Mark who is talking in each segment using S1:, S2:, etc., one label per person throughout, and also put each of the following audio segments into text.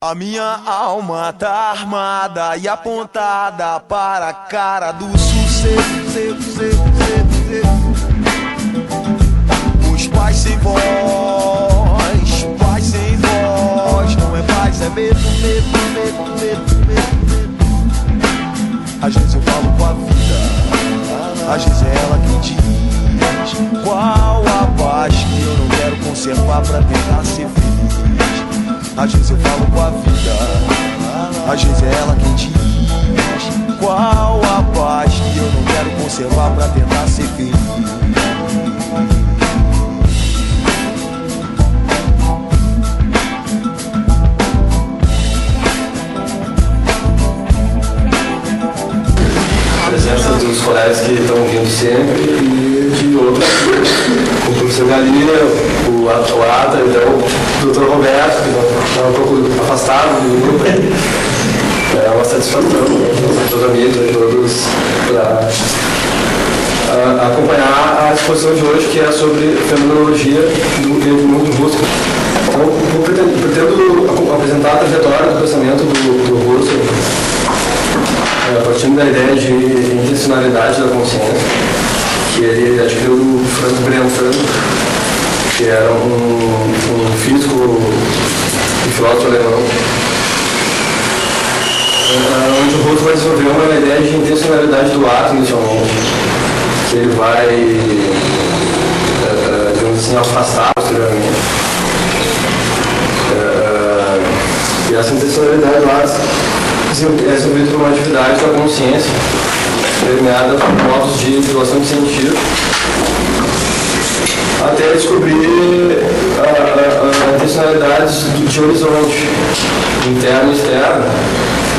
S1: A minha alma tá armada e apontada para a cara do sucesso. Os pais sem voz, paz sem voz. Não é paz, é medo. Às vezes eu falo com a vida, às vezes é ela quem diz qual a paz que eu não quero conservar pra tentar ser feliz. Às vezes eu falo com a vida, às vezes é ela quem diz qual a paz que eu não quero conservar pra tentar ser feliz.
S2: A presença dos colegas que estão vindo sempre e de outros, o professor Galinha, o Ata, então, o Dr. Roberto, que está um pouco afastado do grupo. É uma satisfação, todos os amigos, todos, para acompanhar a exposição de hoje, que é sobre fenomenologia do mundo russo. Então, eu pretendo apresentar a trajetória do pensamento do Russell, partindo da ideia de intencionalidade da consciência, que ele adquiriu do Franz Brentano, que era um físico e filósofo alemão, onde o Russell vai desenvolver uma ideia de intencionalidade do ato inicialmente, que ele vai, digamos assim, afastar posteriormente. E essa intencionalidade lá é desenvolvida por uma atividade da consciência, determinada por modos de doação de sentido, até descobrir intencionalidades de horizonte, interno e externo,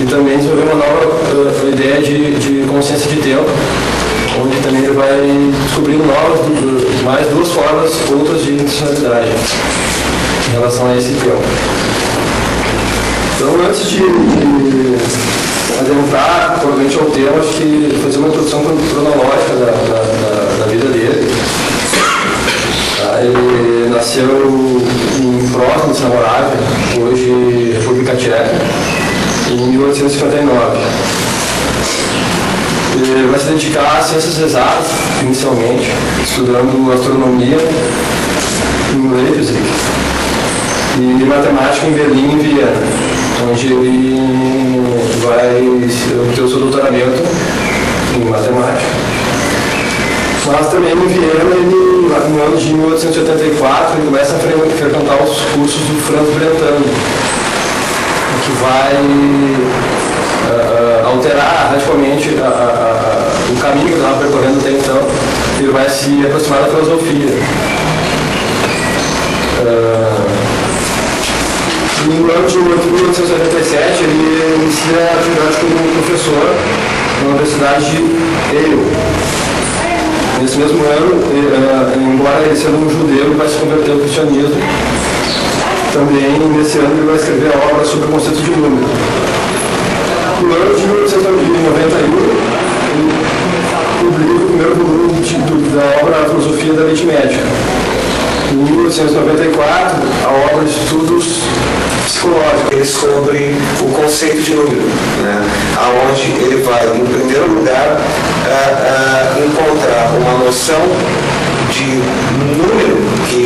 S2: e também desenvolver uma nova ideia de consciência de tempo, onde também ele vai descobrindo mais duas formas outras de intencionalidade em relação a esse tempo. Então, antes de adentrar provavelmente ao tema, acho que fazer uma introdução cronológica da vida dele. Ele nasceu em Providence, na Morávia, hoje República Tcheca, em 1859. Ele vai se dedicar a ciências exatas, inicialmente, estudando astronomia em Leipzig e matemática em Berlim e Viena, onde ele vai obter o seu doutoramento em matemática. Mas também em Viena, no ano de 1884, ele começa a frequentar os cursos do Franz Brentano, que vai alterar radicalmente o caminho que ele estava percorrendo até então. Ele vai se aproximar da filosofia. No ano de 1887, ele inicia a atividade como professor na Universidade de Yale. Nesse mesmo ano, embora ele sendo um judeu, ele vai se converter ao cristianismo. Também, nesse ano, ele vai escrever a obra sobre o conceito de número. No ano de 1891, ele publica o primeiro volume da obra A Filosofia da Aritmética. Em 1894, a obra de estudos psicológicos
S3: sobre o conceito de número, né? Aonde ele vai, em primeiro lugar, encontrar uma noção de número que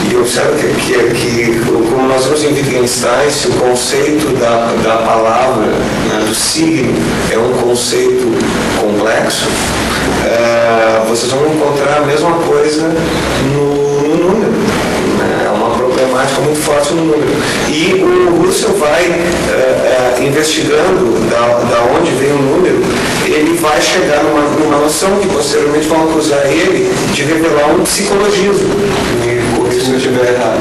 S3: e observa que, como nós vimos em Wittgenstein, se o conceito da palavra, né, do signo, é um conceito complexo, vocês vão encontrar a mesma coisa no número. É uma problemática muito forte no número. E o Russell vai, investigando da onde vem o número, ele vai chegar numa noção que posteriormente vão acusar ele de revelar um psicologismo. Me corrija se eu estiver errado.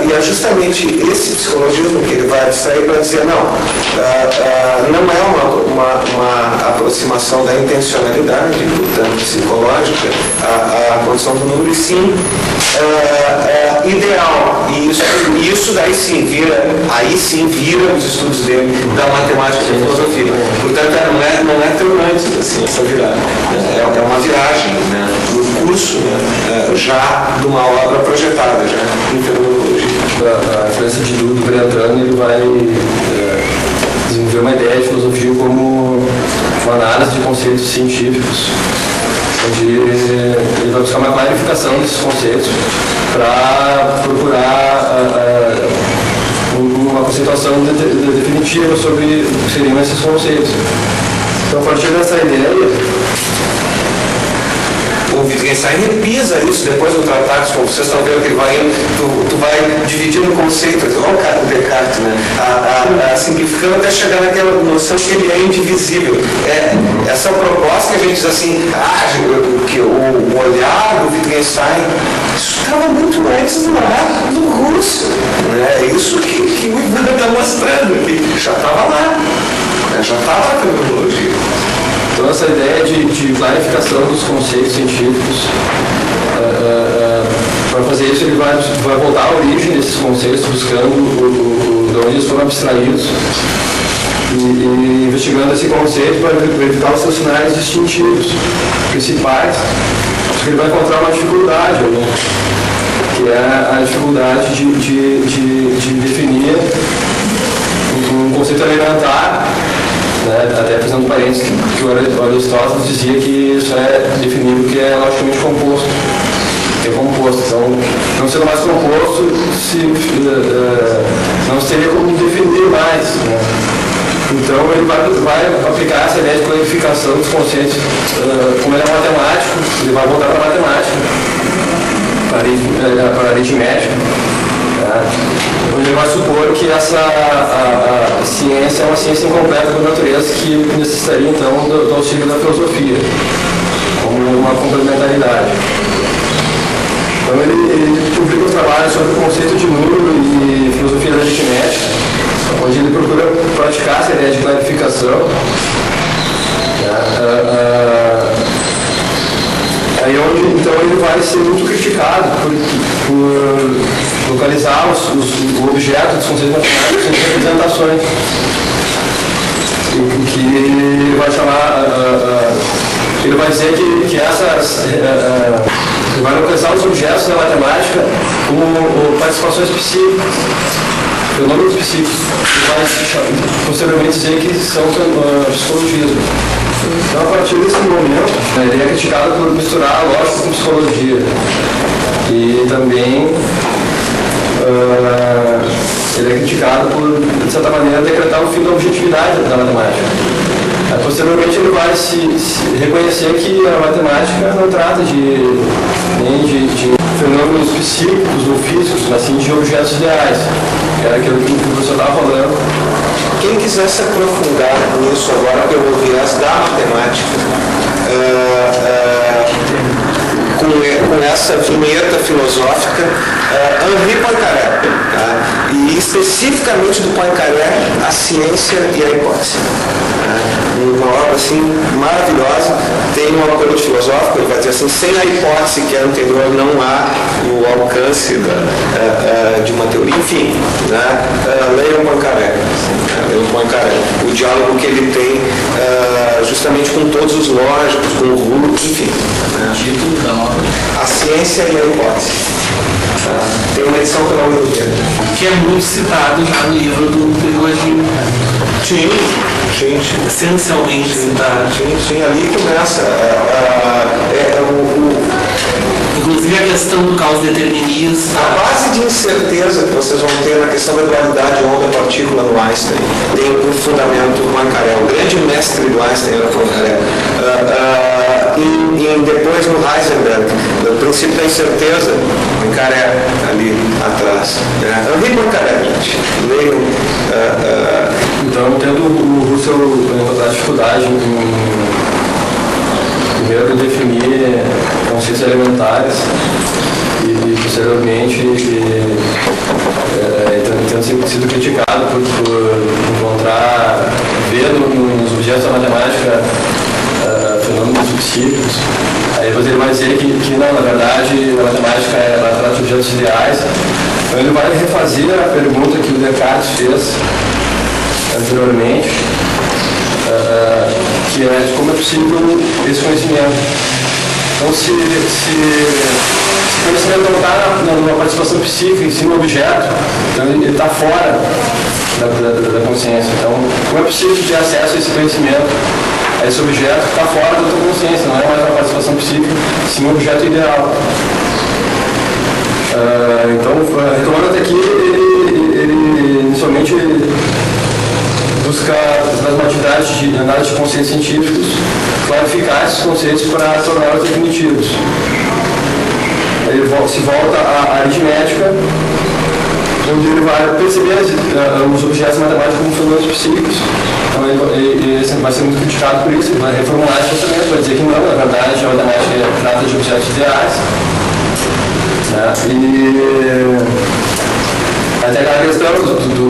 S3: E é justamente esse psicologismo que ele vai sair para dizer, não é uma aproximação da intencionalidade, portanto psicológica, a condição do número, e sim ideal. E isso daí sim vira os estudos dele da matemática e da filosofia. Portanto, não é tão antes assim, essa virada. É uma viragem, né? No curso, né? já de uma obra projetada, já em fenomenologia.
S2: A influência do Brentano, ele vai desenvolver uma ideia de filosofia como uma análise de conceitos científicos, onde ele vai buscar uma clarificação desses conceitos para procurar uma conceituação definitiva sobre o que seriam esses conceitos. Então, a partir dessa ideia,
S3: o Wittgenstein repisa isso depois do tratado, como vocês estão vendo que ele vai tu vai dividindo o conceito, olha o cara do Descartes, né? Simplificando até chegar naquela noção que ele é indivisível. Essa proposta que a gente diz assim, que o olhar do Wittgenstein estava muito antes do olhar do Russo, né? É isso que o Ivan está mostrando, que já estava lá, né? Já estava na fenomenologia.
S2: Então, essa ideia de clarificação dos conceitos científicos, para fazer isso, ele vai voltar à origem desses conceitos, buscando de onde eles foram abstraídos e investigando esse conceito para verificar os seus sinais distintivos principais. Acho que ele vai encontrar uma dificuldade, né? Que é a dificuldade de definir um conceito elementar. Até fazendo parênteses que o Aristóteles dizia que isso é definível, que é logicamente composto. É composto. Então, não sendo mais composto, não seria como definir mais. Né? Então, ele vai aplicar essa ideia de clarificação dos conceitos. Como ele é matemático, ele vai voltar para a matemática, para a aritmética. Ele vai supor que essa ciência é uma ciência incompleta por natureza, que necessitaria então do auxílio da filosofia como uma complementaridade. Então ele publica um trabalho sobre o conceito de número e filosofia da aritmética, onde ele procura praticar essa ideia de clarificação. Aí onde então ele vai ser muito criticado por localizar o objeto dos conceitos matemáticos em representações, que ele vai chamar, ele vai dizer que essas, ele vai localizar os objetos da matemática como participações psíquicas, fenômenos psíquicos, e vai posteriormente dizer que são psicologismo. Então, a partir desse momento, ele é criticado por misturar a lógica com psicologia. E também ele é criticado por, de certa maneira, decretar o fim da objetividade da matemática. Posteriormente, ele vai se reconhecer que a matemática não trata nem de fenômenos psíquicos ou físicos, mas sim de objetos ideais, que era aquilo que o professor estava falando.
S3: Quem quiser se aprofundar nisso agora pelo viés da matemática, com essa vinheta filosófica, Henri Poincaré, tá? E especificamente do Poincaré, a ciência e a hipótese. Uma obra assim maravilhosa, tem um apelo filosófico, ele vai dizer assim, sem a hipótese que é anterior não há o alcance de uma teoria, enfim, né? Leiam Poincaré, o diálogo que ele tem justamente com todos os lógicos, com o Rousseau, enfim, né? A ciência e a hipótese. Tem uma edição pela Universidade.
S4: Que é muito citado já no livro do Perigogine.
S3: Sim.
S4: Essencialmente citado.
S3: Sim, ali começa.
S4: Inclusive a questão do caos determinista.
S3: A base de incerteza que vocês vão ter na questão da dualidade onda-partícula no Einstein tem um fundamento do Poincaré. O grande mestre do Einstein era Poincaré. E depois no Heisenberg, o princípio da incerteza, Poincaré ali atrás. Henri Poincaré, gente. Leiam.
S2: Então, tendo o Russell a dificuldade primeiro definir conceitos elementares e posteriormente tendo sido criticado por encontrar, ver nos objetos da matemática fenômenos psíquicos. Aí depois ele vai dizer que não, na verdade a matemática ela trata de objetos ideais. Então ele vai refazer a pergunta que o Descartes fez anteriormente, que é de como é possível esse conhecimento. Então, se conhecimento não está numa participação psíquica em cima do objeto, então ele está fora da consciência. Então, como é possível ter acesso a esse conhecimento, a esse objeto que está fora da tua consciência, não é mais uma participação psíquica, sim um objeto ideal. Então, retomando até aqui, ele inicialmente busca, nas atividades de análise de conceitos científicos, clarificar esses conceitos para torná-los definitivos. Ele se volta à aritmética, onde ele vai perceber os objetos matemáticos como fenômenos psíquicos. Então ele vai ser muito criticado por isso, ele vai reformular esse pensamento, vai dizer que não, na verdade a matemática trata de objetos ideais. Né? E até aquela questão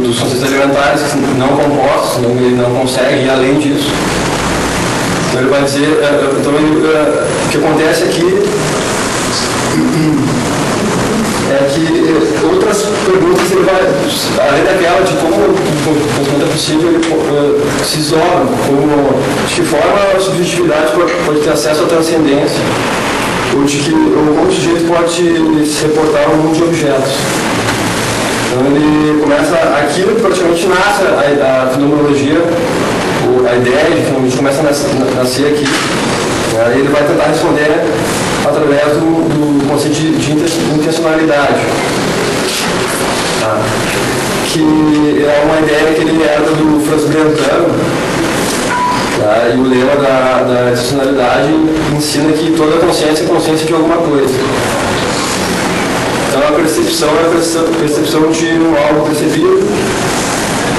S2: dos conceitos elementares não compostos, ele não consegue ir além disso. Então ele vai dizer, o que acontece aqui é que outras perguntas ele vai, além daquela de como o conhecimento é possível, ele se isola, de que forma a subjetividade pode ter acesso à transcendência, ou como o sujeito pode se reportar a um mundo de objetos. Então ele começa, aqui praticamente nasce a fenomenologia, a ideia de fenomenologia começa a nascer aqui. Aí ele vai tentar responder através do conceito de intencionalidade, que é uma ideia que ele herda do Franz Brentano, e o lema da intencionalidade ensina que toda consciência é consciência de alguma coisa. Então a percepção é a percepção de algo percebido,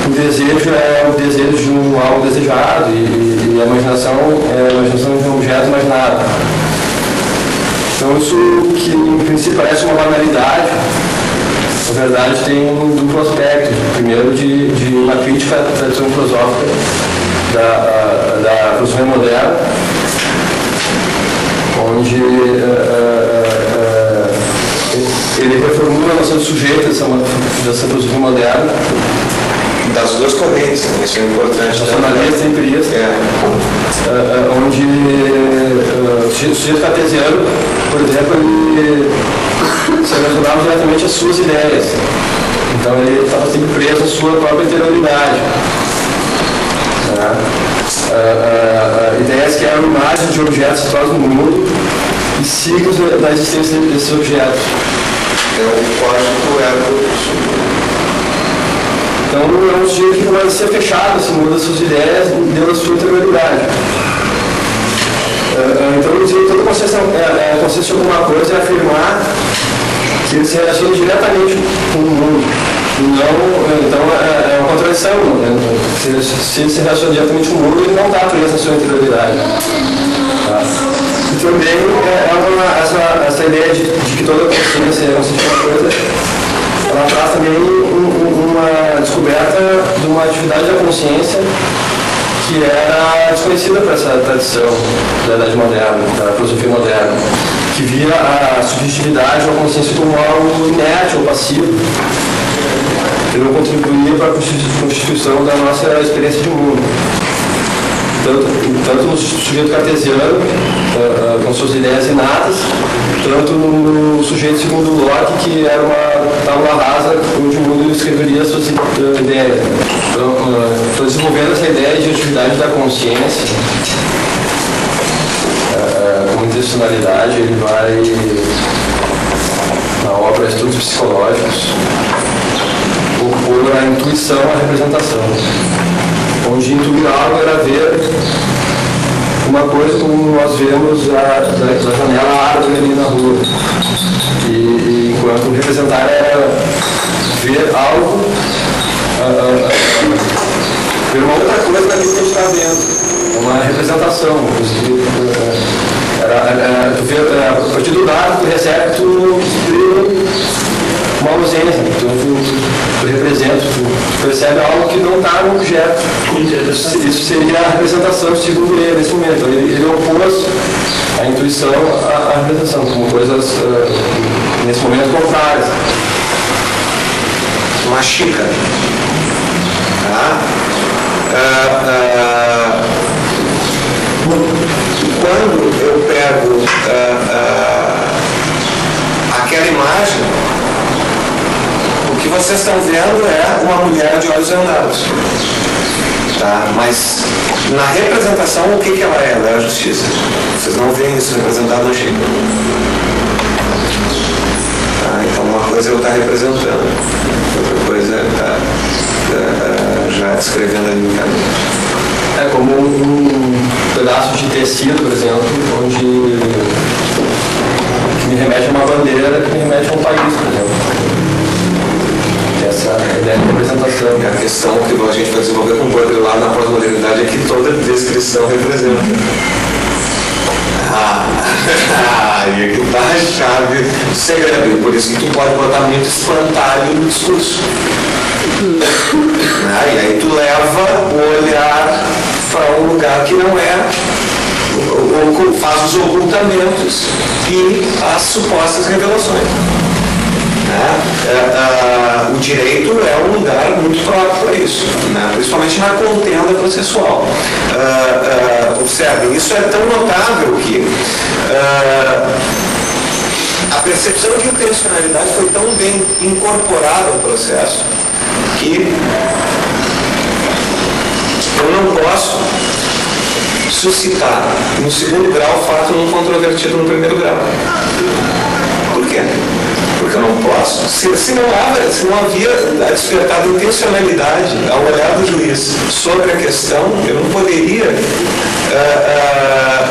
S2: o desejo é o desejo de algo desejado e a imaginação é a imaginação de um objeto imaginado. Então isso que em princípio parece uma banalidade, na verdade tem um duplo aspecto. Primeiro de uma crítica à tradição filosófica da filosofia moderna, onde ele reformula a noção de sujeito dessa filosofia moderna.
S3: Das duas correntes, isso é importante.
S2: Racionalista e empirista, onde o sujeito cartesiano, por exemplo, ele se relacionava diretamente às suas ideias. Então ele estava sempre preso à sua própria interioridade. Ideias que eram imagens de objetos situados no mundo e signos da existência desses objetos.
S3: É o código ego.
S2: Então é um sujeito que começa a ser fechado, assim, muda suas ideias dentro da sua interioridade. Então eu diria que toda consciência de alguma coisa é afirmar que ele se relaciona diretamente com o mundo. Então é uma contradição. Né? Se ele se relaciona diretamente com o mundo, ele não está preso na sua interioridade. E também essa ideia de que toda consciência é consciência de uma coisa, ela traz também uma descoberta de uma atividade da consciência que era desconhecida para essa tradição da idade moderna, da filosofia moderna, que via a subjetividade ou a consciência como algo inerte ou passivo, que não contribuía para a constituição da nossa experiência de mundo. Tanto no sujeito cartesiano, com suas ideias inatas, tanto no sujeito segundo Locke, que era uma tábua rasa onde o mundo escreveria suas ideias. Então, estou desenvolvendo essa ideia de atividade da consciência como intencionalidade. Ele vai, na obra Estudos Psicológicos, opor a intuição à representação, onde intuir algo era ver uma coisa como nós vemos da janela a árvore ali na rua. E enquanto representar era ver algo, ver uma outra coisa daquilo que a gente está vendo, uma representação. A partir do dado que recebe, tu exprime uma ausência, tu representa, tu percebe algo que não está no objeto. Isso seria a representação, segundo ele, nesse momento. Ele opôs a intuição à representação, como coisas, nesse momento, contrárias.
S3: Uma xícara. Quando eu pego naquela imagem, o que vocês estão vendo é uma mulher de olhos vendados. Tá? Mas na representação, o que ela é? Ela é a justiça. Vocês não veem isso representado no Chico. Tá? Então uma coisa é eu estar representando, outra coisa é estar já descrevendo ali no caminho.
S2: É como um pedaço de tecido, por exemplo, onde que me remete a uma bandeira, que me remete a um país, por exemplo. Essa ideia de representação.
S3: A questão que a gente vai desenvolver com o Baudrillard na pós-modernidade é que toda descrição representa. E aqui está a chave do segredo. Por isso que tu pode botar muito espantalho no discurso. E aí tu leva o olhar para um lugar que não é, faz os ocultamentos e as supostas revelações. O direito é um lugar muito próprio para isso, principalmente na contenda processual. Observem, isso é tão notável que a percepção de intencionalidade foi tão bem incorporada ao processo que eu não posso suscitar no segundo grau o fato não controvertido no primeiro grau. Por quê? Porque eu não posso, se não havia despertado intencionalidade ao olhar do juiz sobre a questão, eu não poderia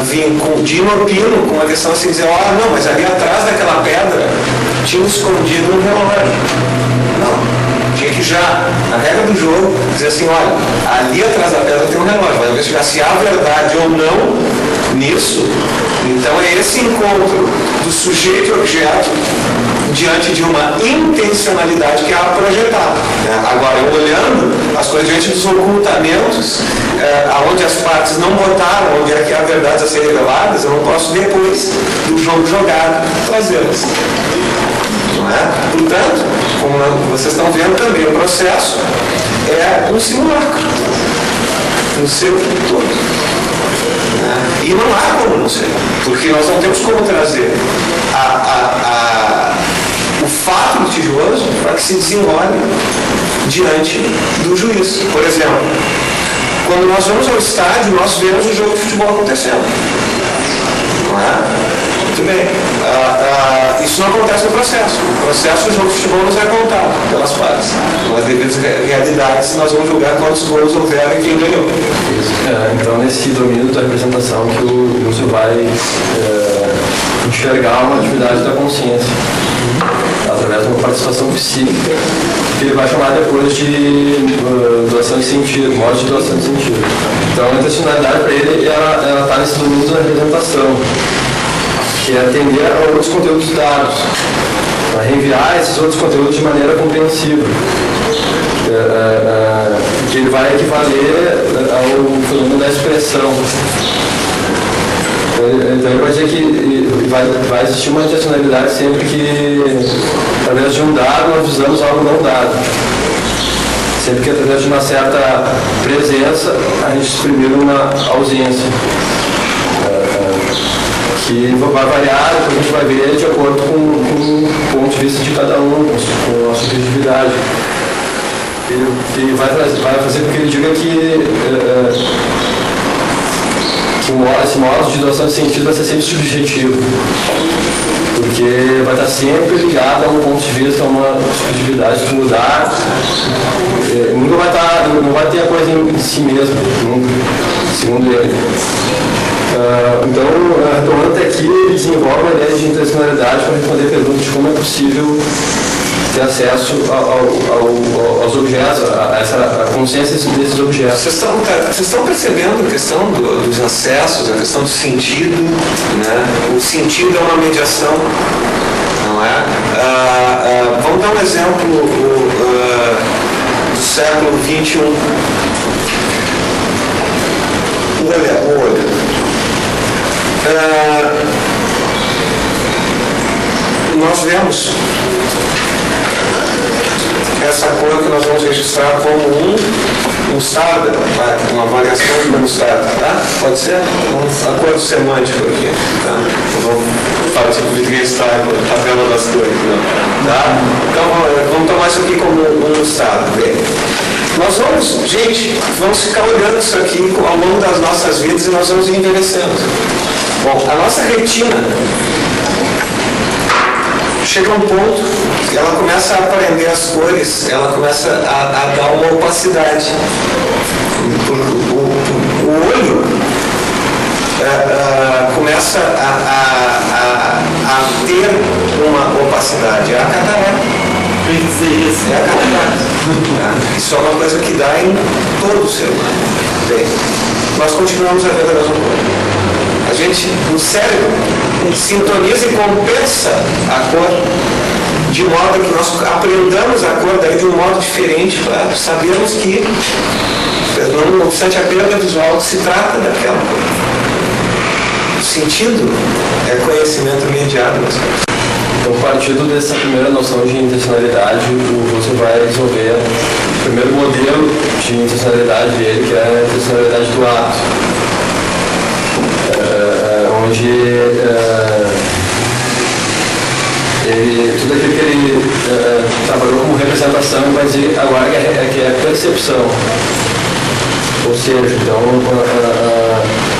S3: vir de inopino com uma questão assim, dizer, não, mas ali atrás daquela pedra tinha escondido um relógio. Não. Tinha que já, na regra do jogo, dizer assim, olha, ali atrás da pedra tem um relógio, vai investigar se há verdade ou não nisso. Então é esse encontro do sujeito e objeto diante de uma intencionalidade que há projetada. Agora, eu olhando as coisas diante dos ocultamentos, onde as partes não botaram, onde é que há verdades a serem reveladas, eu não posso depois do jogo jogado trazê-las. Não é? Portanto, como vocês estão vendo também, o processo é um simulacro no seu todo. E não há como não ser, porque nós não temos como trazer o fato litigioso para que se desenrole diante do juiz. Por exemplo, quando nós vamos ao estádio, nós vemos o jogo de futebol acontecendo. Não é? Muito bem. Isso não acontece no processo. No processo, o jogo de futebol nos é contado pelas partes. Nas devidas realidades, nós vamos julgar quantos gols houveram e quem ganhou.
S2: Então, nesse domínio da representação que o Lúcio vai enxergar uma atividade da consciência através de uma participação psíquica que ele vai chamar depois de doação de sentido, modo de doação de sentido. Então, a intencionalidade para ele, ela está nesse domínio da representação, que é atender a outros conteúdos dados, a reenviar esses outros conteúdos de maneira compreensível, que ele vai equivaler ao fenômeno da expressão. Então ele vai dizer que vai existir uma intencionalidade sempre que, através de um dado, nós usamos algo não dado. Sempre que, através de uma certa presença, a gente exprimir uma ausência. Que vai variar, a gente vai ver de acordo com o ponto de vista de cada um, com a subjetividade. Ele vai fazer com que ele diga que esse modo de doação de sentido vai ser sempre subjetivo, porque vai estar sempre ligado a um ponto de vista, a uma subjetividade que mudar. Não vai ter a coisa em si mesmo, nunca, segundo ele. Então, retomando até aqui, ele desenvolve uma ideia de intencionalidade para responder perguntas de como é possível ter acesso aos objetos, a consciência desses objetos.
S3: Vocês estão percebendo a questão dos acessos, a questão do sentido, né? O sentido é uma mediação, não é? Vamos dar um exemplo do século XXI. O olho. Nós vemos essa cor que nós vamos registrar como um mostarda, uma variação de mostarda, tá? Pode ser? Um acordo semântico aqui, tá? Vamos fazer o que está tabela das cores, não. Tá? Então vamos tomar isso aqui como um estado. Bem, nós vamos ficar olhando isso aqui ao longo das nossas vidas e nós vamos envelhecendo. Bom, a nossa retina chega a um ponto que ela começa a aprender as cores, ela começa a dar uma opacidade. O olho começa a ter uma opacidade. É a catarata. É a catarata. Isso é uma coisa que dá em todo o ser humano. Bem, nós continuamos a ver a mesma coisa. A gente, o cérebro, sintoniza e compensa a cor de modo que nós aprendamos a cor daí de um modo diferente para sabermos que, não obstante a perda visual, se trata daquela cor. O sentido é conhecimento imediato.
S2: Então, partindo dessa primeira noção de intencionalidade, você vai desenvolver o primeiro modelo de intencionalidade dele, que é a intencionalidade do ato. Onde tudo aquilo que ele trabalhou como representação, vai dizer agora que é a percepção. Ou seja, então,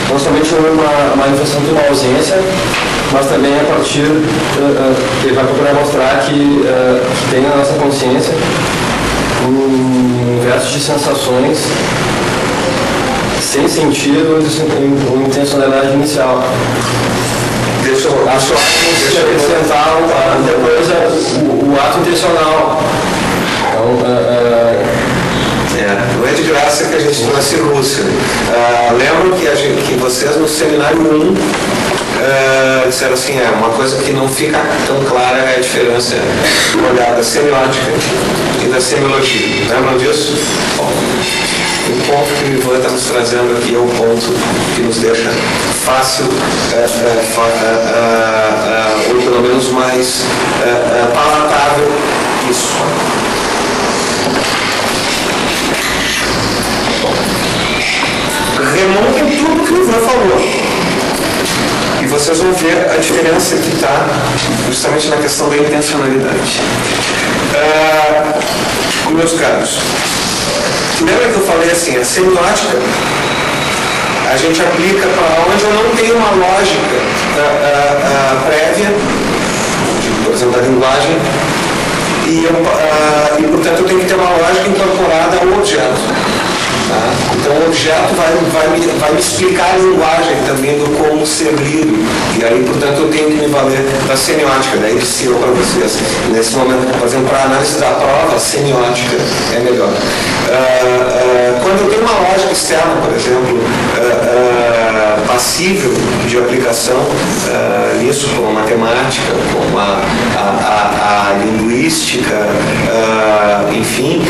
S2: não somente uma manifestação de uma ausência, mas também a partir, ele vai procurar mostrar que tem na nossa consciência um universo de sensações sem sentido ou intencionalidade inicial.
S3: Deixa eu
S2: acrescentar depois o ato intencional. Então,
S3: não é de graça que a gente trouxe Rússia. Lembro que vocês no seminário 1 disseram assim, uma coisa que não fica tão clara é a diferença da semiótica e da semiologia. Lembram disso? Bom, o ponto que o Ivan está nos trazendo aqui é o ponto que nos deixa fácil, ou pelo menos mais palatável isso. Remontem tudo que o Ivan falou. E vocês vão ver a diferença que está justamente na questão da intencionalidade. Meus caros, lembra que eu falei assim, a semiótica a gente aplica para onde eu não tenho uma lógica prévia, por exemplo, da linguagem, e portanto eu tenho que ter uma lógica incorporada ao objeto. Tá? Então o objeto vai me explicar a linguagem também do como ser lido. E aí, portanto, eu tenho que me valer da semiótica. Daí ensinou para vocês. Nesse momento, por exemplo, para a análise da prova, a semiótica é melhor. Quando eu tenho uma lógica externa, por exemplo, passível de aplicação nisso, como a matemática, como a linguística, enfim,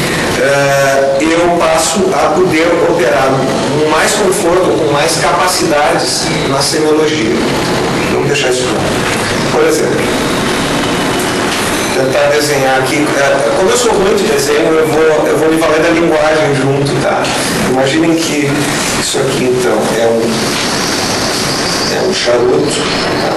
S3: eu passo a poder operar com mais conforto, com mais capacidades na semiologia. Vamos deixar isso claro. Por exemplo, tentar desenhar aqui. Como eu sou ruim de desenho, eu vou me valer da linguagem junto, tá? Imaginem que isso aqui, então, é um charuto. Tá?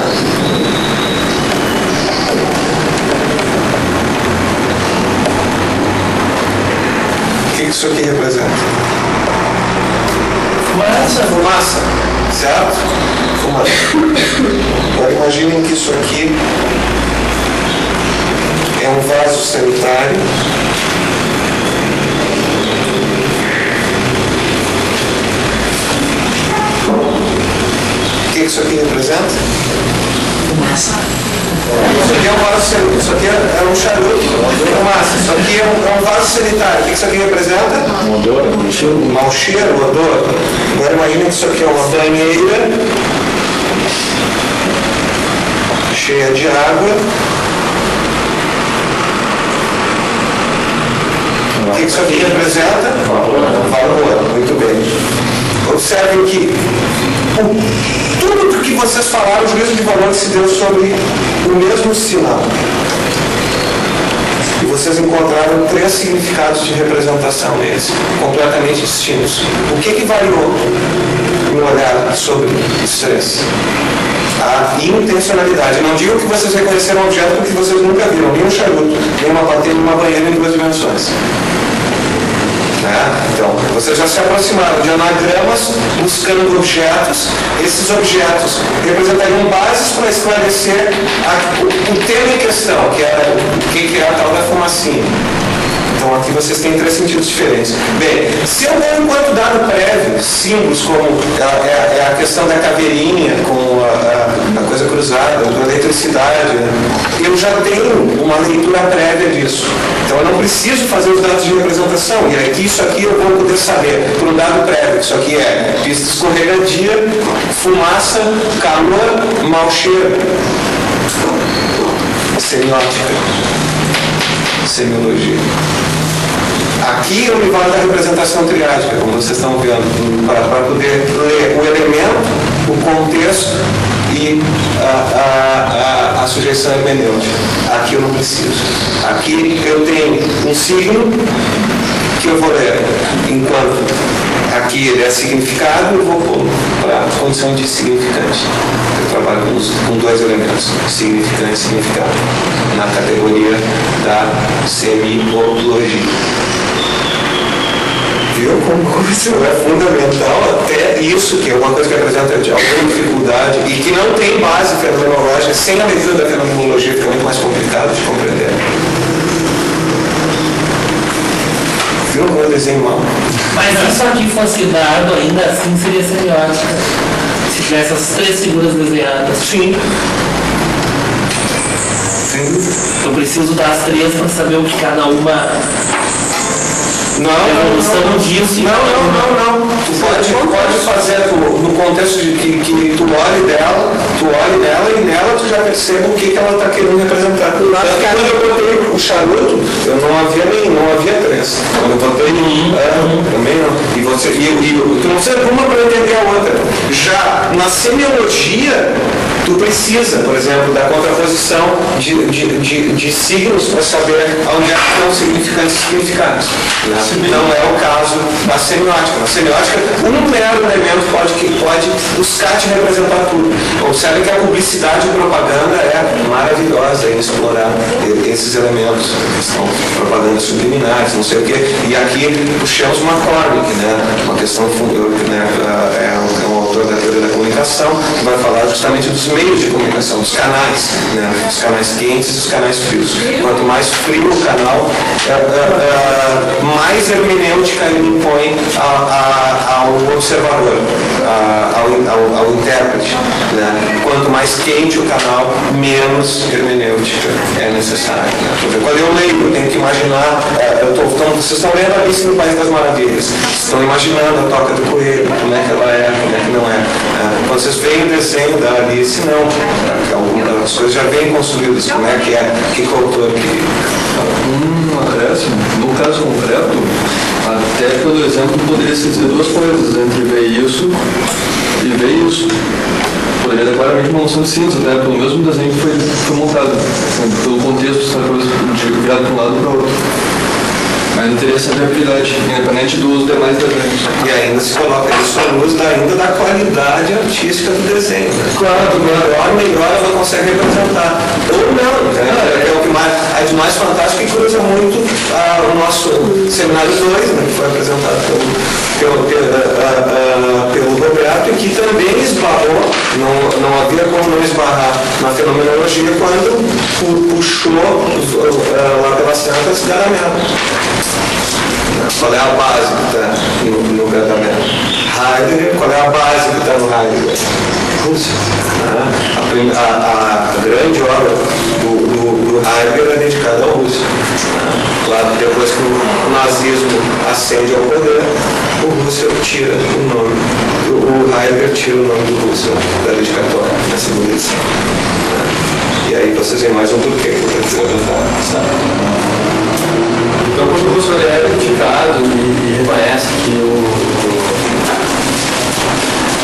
S3: O que isso aqui representa? Fumaça, certo? Fumaça. Agora imaginem que isso aqui é um vaso sanitário. O que isso aqui representa?
S4: Fumaça.
S3: Isso aqui é um vaso sanitário. Isso aqui é um charuto. Fumaça. Isso aqui é um vaso sanitário. O que isso aqui representa?
S2: um odor, um cheiro.
S3: Mau cheiro, odor. Agora imagina que isso aqui é uma banheira cheia de água. O que isso aqui representa? Vapor. Muito bem. Observem que tudo o que vocês falaram, o juízo de valor se deu sobre o mesmo sinal. E vocês encontraram 3 significados de representação neles, completamente distintos. O que variou no olhar sobre os 3? a intencionalidade. Não digo que vocês reconheceram um objeto que vocês nunca viram, nem um charuto, nem uma patente, nem uma banheira em 2 dimensões. Então, vocês já se aproximaram de anagramas buscando objetos. Esses objetos representariam bases para esclarecer o tema em questão, que era o que é a tal da fumacinha. Então aqui vocês têm 3 sentidos diferentes. Bem, se eu der enquanto dado prévio símbolos como a questão da caveirinha, com a coisa cruzada, a eletricidade, eu já tenho uma leitura prévia disso. Então eu não preciso fazer os dados de representação. E aqui, isso aqui eu vou poder saber por um dado prévio. Isso aqui é pista escorregadia, fumaça, calor, mau cheiro. Semiótica. Semiologia. Aqui eu me valo da representação triádica, como vocês estão vendo, para poder ler o elemento, o contexto e a sujeição hermenêutica. Aqui eu não preciso. Aqui eu tenho um signo que eu vou ler. Enquanto aqui ele é significado, eu vou pôr para a condição de significante. Eu trabalho com 2 elementos, significante e significado, na categoria da semiologia. Viu como isso é fundamental? Até isso, que é uma coisa que apresenta alguma dificuldade e que não tem base fenomenológica, sem a leitura da fenomenologia fica muito mais complicado de compreender. Viu como eu desenho mal?
S4: Mas se isso aqui fosse dado, ainda assim seria semiótica. Se tivesse as 3 figuras desenhadas.
S3: Sim.
S4: Eu preciso das 3 para saber o que cada uma...
S3: Não. Tu pode fazer no contexto de que tu olhe dela e nela tu já percebe o que ela está querendo representar. Quando eu botei o charuto, eu não havia 3. Quando eu botei também não. Tu não precisa de uma para entender a outra. Já na semiologia, tu precisa, por exemplo, da contraposição de signos para saber onde é que estão significantes e significados. Não é o caso da semiótica. Na semiótica, um mero elemento pode buscar te representar tudo. Observe que a publicidade e propaganda é maravilhosa em explorar esses elementos, que são propagandas subliminares, não sei o quê. E aqui puxamos McCormick, uma questão, é um autor da teoria da comunicação, que vai falar justamente dos meios de comunicação, dos canais, os canais quentes e os canais frios. Quanto mais frio o canal, mais hermenêutica ele impõe ao observador, ao intérprete. Quanto mais quente o canal, menos hermenêutica é necessária. Quando eu leio, eu tenho que imaginar, vocês estão lendo a Alice no País das Maravilhas, estão imaginando a toca do coelho, como é que ela é, como é que não é. Quando vocês veem o desenho da Alice, não. As coisas já vêm construídas, como é, que o autor queria.
S2: Um acréscimo, no caso concreto, até pelo exemplo poderia se dizer 2 coisas, entre ver isso e ver isso. Poderia dar claramente uma noção de cinza, até pelo mesmo desenho que foi montado, pelo contexto, essa coisa de virado de um lado para o outro. Mas não teria essa viabilidade, independente do uso de demais desenhos.
S3: E ainda se coloca isso à luz ainda da qualidade artística do desenho. Claro, melhor ela consegue representar. Ou não, é o que é de mais fantástico e cruza muito o nosso seminário 2, que foi apresentado pelo Roberto, e que também esbarrou, não havia como não esbarrar na fenomenologia quando puxou lá pelas tantas Garamela. Qual é a base que está no Garamela? Heidegger, qual é a base que está no Heidegger? Rússia. A grande obra do Heidegger é dedicada à Rússia. Claro, depois que o nazismo ascende ao poder, o Rússia tira o nome. O Heidegger tira o nome do Rússia da dedicatória, na segunda edição. E aí vocês veem mais um porquê que eu estou dizendo.
S2: Então, quando o professor é dedicado e reconhece que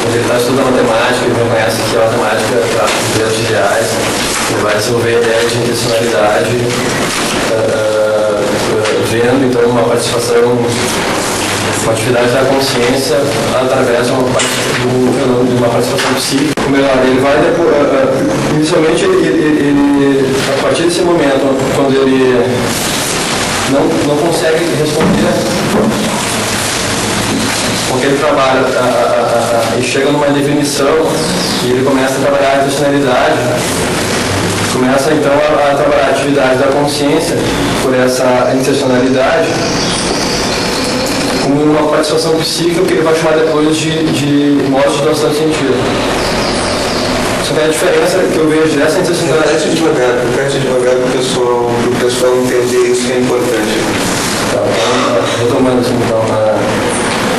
S2: quando ele está estudando matemática, ele reconhece que a matemática trata de objetos reais, ele vai desenvolver a ideia de intencionalidade, vendo então uma participação uma atividade da consciência através de uma participação psíquica. Ou melhor, ele vai depois, inicialmente ele, a partir desse momento, quando ele não consegue responder, porque ele trabalha e chega numa definição e ele começa a trabalhar a intencionalidade, começa então a trabalhar a atividade da consciência por essa intencionalidade como uma participação psíquica que ele vai chamar depois de modos de noção de sentido. Só que a diferença que eu vejo dessa intencionalidade...
S3: Repete devagar para o pessoal entender isso que é importante.
S2: Tá, retomando assim, então,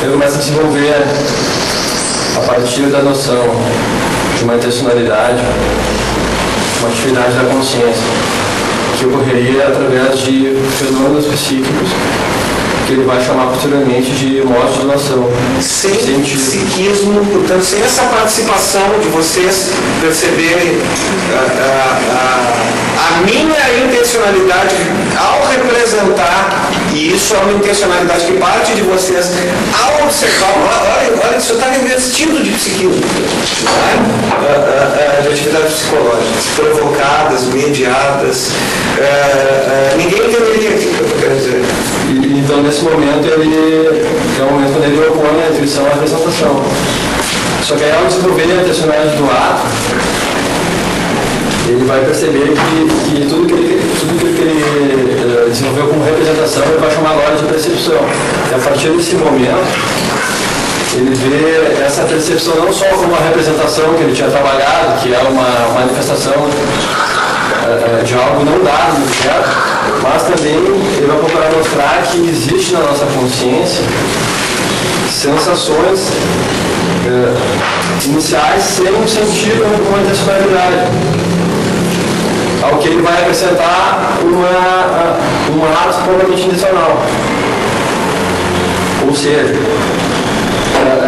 S2: ele começa a desenvolver a partir da noção de uma intencionalidade, uma atividade da consciência, que ocorreria através de fenômenos psíquicos, que ele vai chamar posteriormente de modos de noção.
S3: Sem psiquismo, portanto, sem essa participação de vocês perceberem a minha intencionalidade ao representar, e isso é uma intencionalidade que parte de vocês ao observar, olha, isso está revestido de psiquismo, de atividades psicológicas, provocadas, mediadas, ninguém entenderia aquilo que eu quero dizer.
S2: Então, nesse momento, é o momento quando ele opõe a intuição à representação. Só que aí, ao desenvolver a intencionalidade do ato, ele vai perceber que tudo que ele desenvolveu como representação, ele vai chamar agora de percepção. E a partir desse momento, ele vê essa percepção não só como uma representação que ele tinha trabalhado, que é uma manifestação de algo não dado no objeto, mas também ele vai procurar mostrar que existe na nossa consciência sensações iniciais sem um sentido ou uma intencionalidade, ao que ele vai acrescentar um ato provavelmente intencional. Ou seja,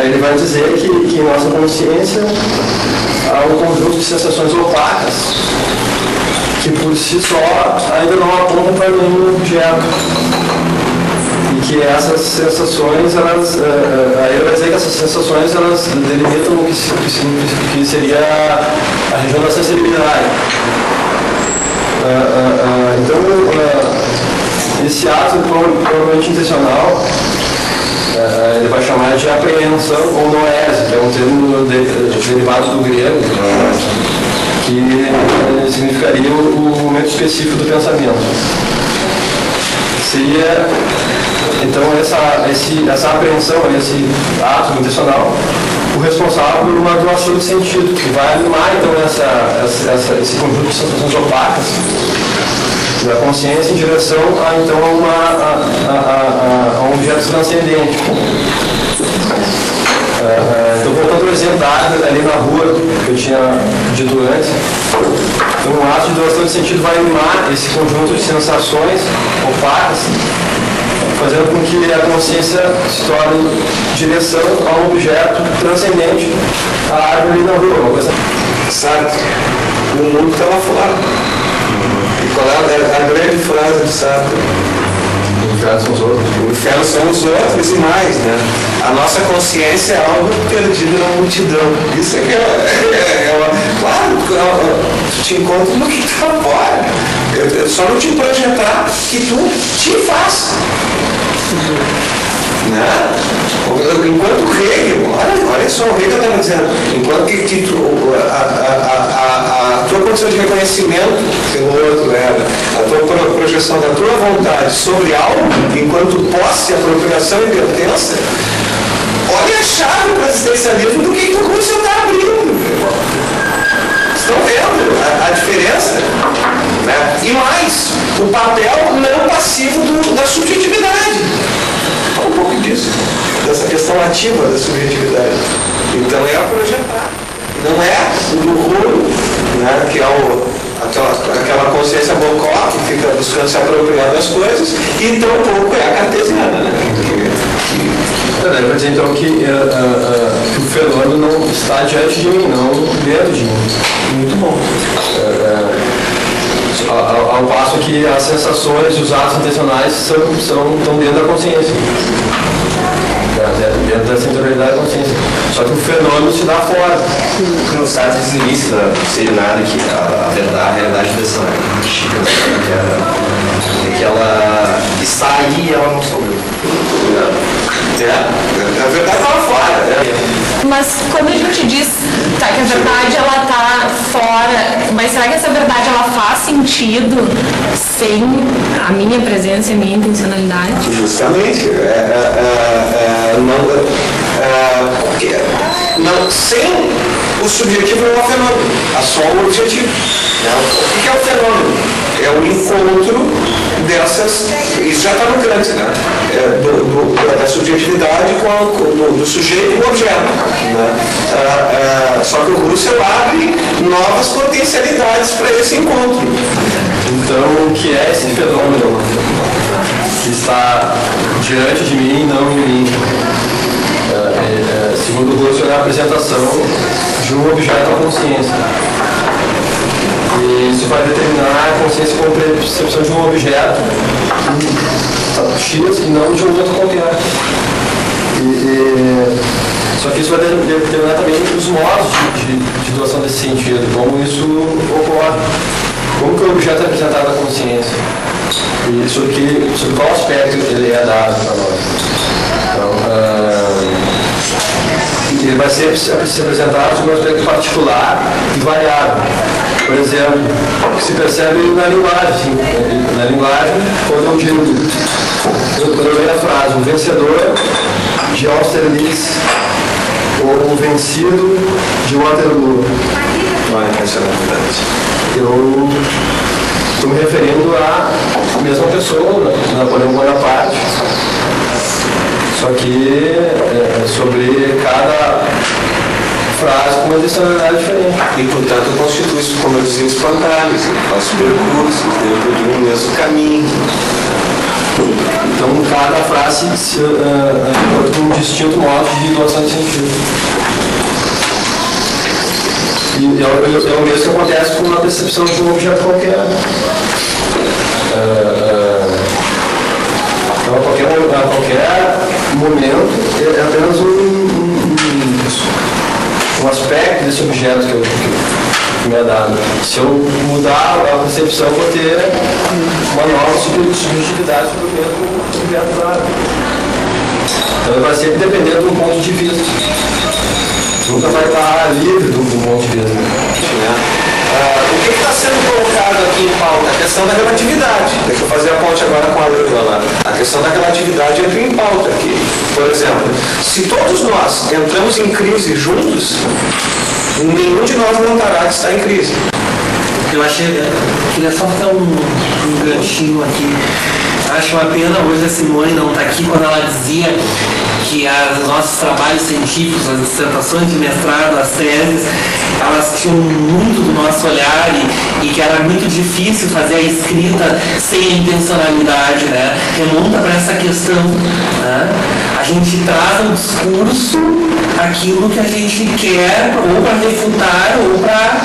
S2: ele vai dizer que em nossa consciência há um conjunto de sensações opacas que por si só ainda não apontam para nenhum objeto. E que essas sensações, aí ele vai dizer que essas sensações elas delimitam o que seria a região da sensibilidade. Então, esse ato provavelmente intencional, ele vai chamar de apreensão ou noese, que é um termo derivado do grego, que significaria o momento específico do pensamento. Seria, então, essa apreensão, esse ato intencional, o responsável por uma doação de sentido, que vai animar, então, esse conjunto de sensações opacas da consciência em direção a um objeto transcendente. Então, voltando ao exemplo da árvore ali na rua, que eu tinha dito antes, então, um ato de doação de sentido vai animar esse conjunto de sensações opacas, fazendo com que a consciência se torne direção a um objeto transcendente, a árvore ali na rua, uma coisa.
S3: Sartre, o mundo está lá fora. E qual é a grande frase de Sartre?
S2: O inferno são os outros.
S3: O inferno são os outros e mais, né? A nossa consciência é algo perdido na multidão. Isso é que claro, tu te encontra no que está fora. Só não te projetar que tu te faz. Né? Enquanto Hegel, olha só, o Hegel estava dizendo, enquanto que a tua condição de reconhecimento pelo outro era a tua projeção da tua vontade sobre algo, enquanto posse, apropriação e pertença, olha a chave para o existencialismo do que tua condição está abrindo. Estão vendo a diferença? Né? E mais, o papel não passivo da subjetividade. Fala um pouco disso, dessa questão ativa da subjetividade. Então é a projetar. Não é o do rolo, né, que é aquela consciência bocó que fica buscando se apropriar das coisas, e tampouco é a cartesiana, né?
S2: Vai dizer então que o fenômeno não está diante de mim, não dentro de mim.
S3: Muito bom.
S2: ao passo que as sensações e os atos intencionais estão dentro da consciência. Dentro dessa interioridade da consciência. Só que o fenômeno se dá fora.
S5: No estado de início da serenada, que a realidade dessa Chica é que ela está aí e ela não soube.
S3: A verdade estava fora.
S6: Mas quando a gente diz que a verdade ela tá fora, mas será que essa verdade ela faz sentido sem a minha presença e a minha intencionalidade?
S3: Justamente. Não, sem o subjetivo não é um fenômeno, há só o objetivo. O que é o fenômeno? É o encontro dessas, isso já está no Kant, né? Da subjetividade do sujeito e do objeto. Né? Só que o Husserl abre novas potencialidades para esse encontro.
S2: Então, o que é esse fenômeno que está diante de mim e não em mim? Segundo o Husserl, é a apresentação de um objeto à consciência. E isso vai determinar a consciência como percepção de um objeto X e não de um outro qualquer. Só que isso vai determinar também os modos de doação desse sentido, como isso ocorre. Como que o objeto é apresentado à consciência? E sobre qual aspecto ele é dado para nós. Então, ele vai ser apresentado sobre um aspecto particular e variável. Por exemplo, que se percebe na linguagem. Na linguagem, quando eu leio a frase, o vencedor de Austerlitz ou o vencido de Waterloo.
S3: Não é intencionalidade.
S2: Eu estou me referindo à mesma pessoa, Napoleão Bonaparte. Só que sobre cada frase com uma intencionalidade diferente.
S3: E, portanto, constitui-se, como eu dizia, espontâneos, faz percursos dentro de um mesmo caminho.
S2: Então, cada frase tem um distinto modo de doação de sentido. E é o mesmo que acontece com a percepção de um objeto qualquer. Então, a qualquer momento, é apenas um aspecto desse objeto que me é dado. Se eu mudar a percepção, eu vou ter uma nova subjetividade sobre o mesmo objeto dado. Então, ele vai sempre depender de um ponto de vista. Nunca vai estar livre do ponto de vista.
S3: O que está sendo colocado aqui em pauta? A questão da relatividade. Deixa eu fazer a ponte agora com a Leila lá. A questão da relatividade entra em pauta aqui. Por exemplo, se todos nós entramos em crise juntos, nenhum de nós notará que está em crise.
S7: Eu queria só fazer um ganchinho aqui. Acho uma pena hoje a Simone não estar aqui quando ela dizia que os nossos trabalhos científicos, as dissertações de mestrado, as teses, elas tinham muito do nosso olhar e que era muito difícil fazer a escrita sem a intencionalidade, né? Remonta para essa questão, né? A gente traz ao discurso aquilo que a gente quer ou para refutar ou para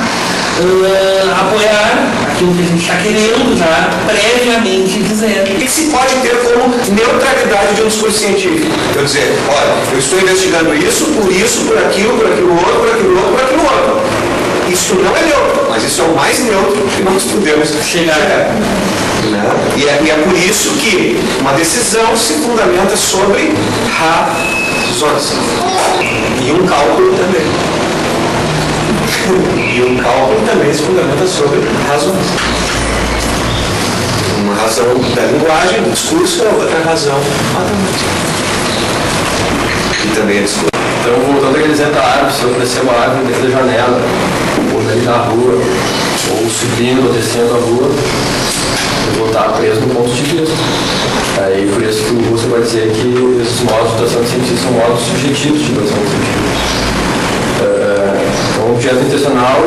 S7: apoiar aquilo que a gente está querendo já previamente dizer.
S3: O que se pode ter como neutralidade de um discurso científico? Eu dizer, olha, eu estou investigando isso, por aquilo outro. Isso não é neutro, mas isso é o mais neutro que nós podemos chegar. Né? E é por isso que uma decisão se fundamenta sobre razões. E um cálculo também. E um cálculo também se fundamenta sobre razões. Uma razão da linguagem, do discurso, a outra razão matemática. E também é discurso.
S2: Então, voltando àquele exemplo da árvore, se eu descer uma árvore dentro da janela, ou ali na rua, ou subindo ou descendo a rua, eu vou estar preso no ponto de vista. Aí, por isso que o Husserl vai dizer que esses modos de doação de sentido são modos subjetivos de doação de sentido. Então, o objeto intencional,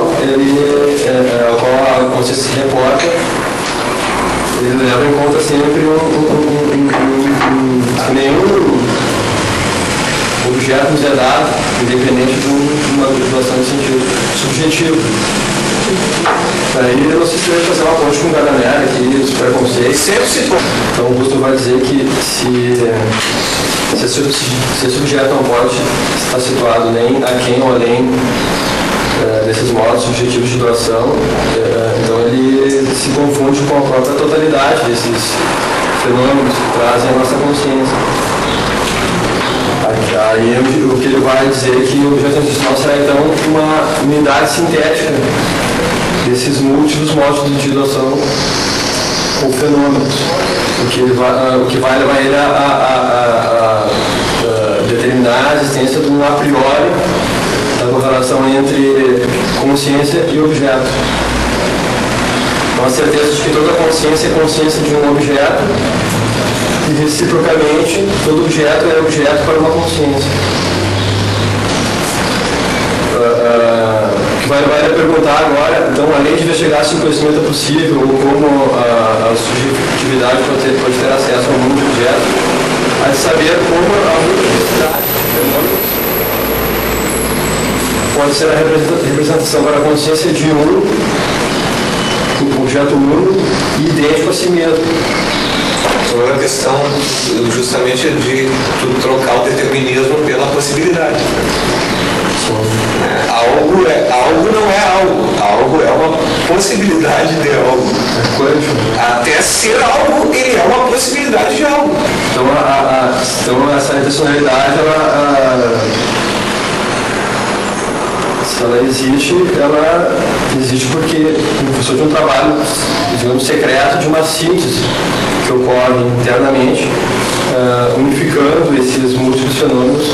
S2: ao qual a consciência se reporta, ele leva em conta sempre nenhum objeto nos é dado, independente de uma uma doação de sentido subjetivo. Aí eu não sei se vai fazer uma ponte com o Gadanera aqui, dos preconceitos.
S3: Sempre se pode.
S2: Então o Augusto vai dizer que se esse objeto não pode estar situado nem aquém ou além desses modos subjetivos de doação, então ele se confunde com a própria totalidade desses fenômenos que trazem a nossa consciência. Aí o que ele vai dizer é que o objeto intencional será então uma unidade sintética desses múltiplos modos de doação ou fenômenos, o que vai levar ele a determinar a existência de um a priori da correlação entre consciência e objeto. Então a certeza de que toda consciência é consciência de um objeto e reciprocamente todo objeto é objeto para uma consciência. O que vai levar ele a perguntar agora, então, além de investigar se o conhecimento é possível ou como a subjetividade pode ter acesso ao mundo de objetos, há de saber como a multiplicidade de fenômenos pode ser a representação para a consciência de um objeto único e idêntico a si mesmo.
S3: Então é uma questão justamente de tu trocar o determinismo pela possibilidade. Algo não é algo é uma possibilidade de algo. Até ser algo, ele é uma possibilidade de algo.
S2: Então essa intencionalidade, se ela existe porque em função de um trabalho, digamos, secreto, de uma síntese que ocorre internamente, unificando esses múltiplos fenômenos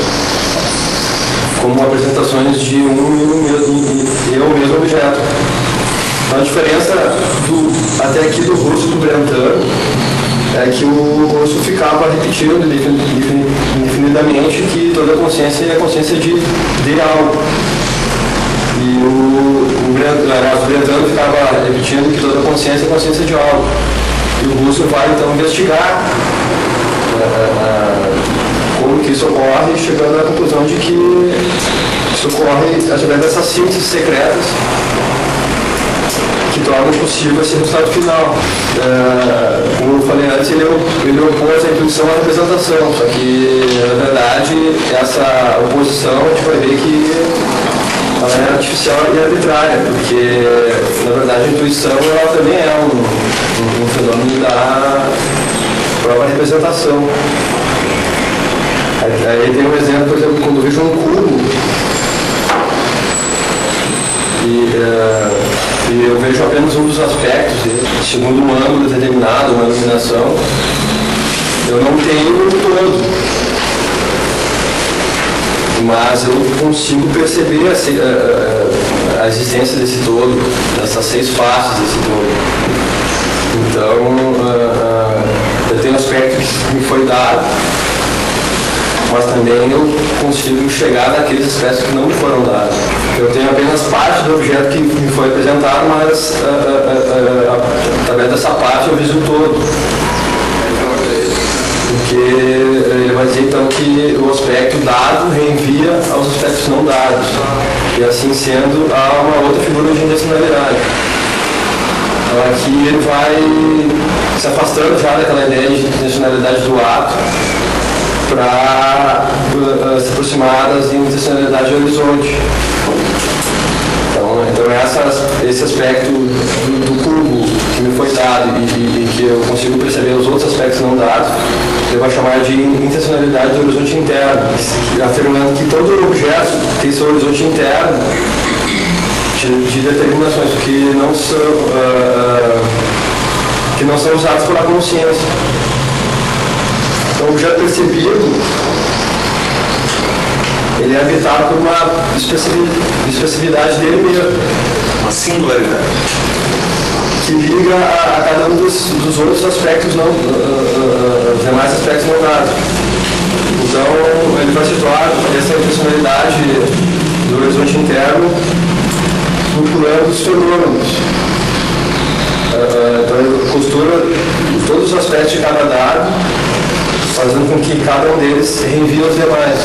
S2: como apresentações de um e o mesmo objeto. Então, a diferença até aqui do russo do Brentano é que o russo ficava repetindo indefinidamente que toda consciência é a consciência de algo. E o Brentano ficava repetindo que toda consciência é consciência de algo. E o russo vai então investigar como que isso ocorre, chegando à conclusão de que isso ocorre através dessas sínteses secretas que tornam possível esse resultado final. Como eu falei antes, ele opôs a intuição à representação, só que, na verdade, essa oposição a gente vai ver que ela é artificial e arbitrária, porque, na verdade, a intuição ela também é um fenômeno da própria representação. Aí tem um exemplo, por exemplo, quando eu vejo um cubo e eu vejo apenas um dos aspectos dele, segundo um ângulo determinado, uma iluminação, eu não tenho o todo, mas eu consigo perceber a existência desse todo, dessas 6 faces desse todo. Então, eu tenho aspecto que me foi dado, mas também eu consigo chegar naqueles aspectos que não me foram dados. Eu tenho apenas parte do objeto que me foi apresentado, mas através dessa parte eu vejo o todo. Porque ele vai dizer então que o aspecto dado reenvia aos aspectos não dados. E assim sendo, há uma outra figura de intencionalidade. Então aqui ele vai se afastando já daquela ideia de intencionalidade do ato, para se aproximar das intencionalidade do horizonte. Então esse aspecto do cubo que me foi dado e que eu consigo perceber os outros aspectos não dados, ele vai chamar de intencionalidade do horizonte interno, afirmando que todo objeto tem seu horizonte interno de determinações que não são usadas pela consciência. Então, o objeto percebido, ele é habitado por uma especificidade dele mesmo.
S3: Uma singularidade.
S2: Que liga a cada um dos outros aspectos, os demais aspectos não dados. Então, ele vai situar essa intencionalidade do horizonte interno no plano dos fenômenos. Então, ele costura todos os aspectos de cada dado, fazendo com que cada um deles reenvie aos demais.